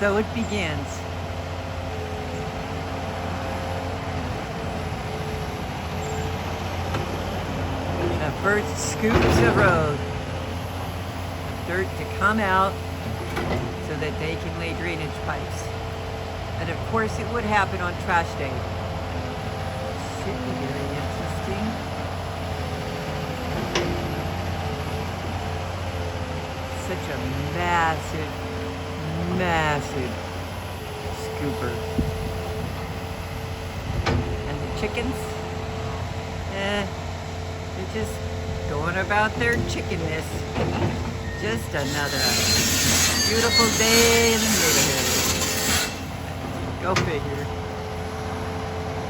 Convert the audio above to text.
so it begins. The first scoops of road. Dirt to come out so that they can lay drainage pipes. And of course it would happen on trash day. Should be very interesting. Such a massive, massive scooper. And the chickens? They're just going about their chickenness. Just another beautiful day in the neighborhood. Go figure.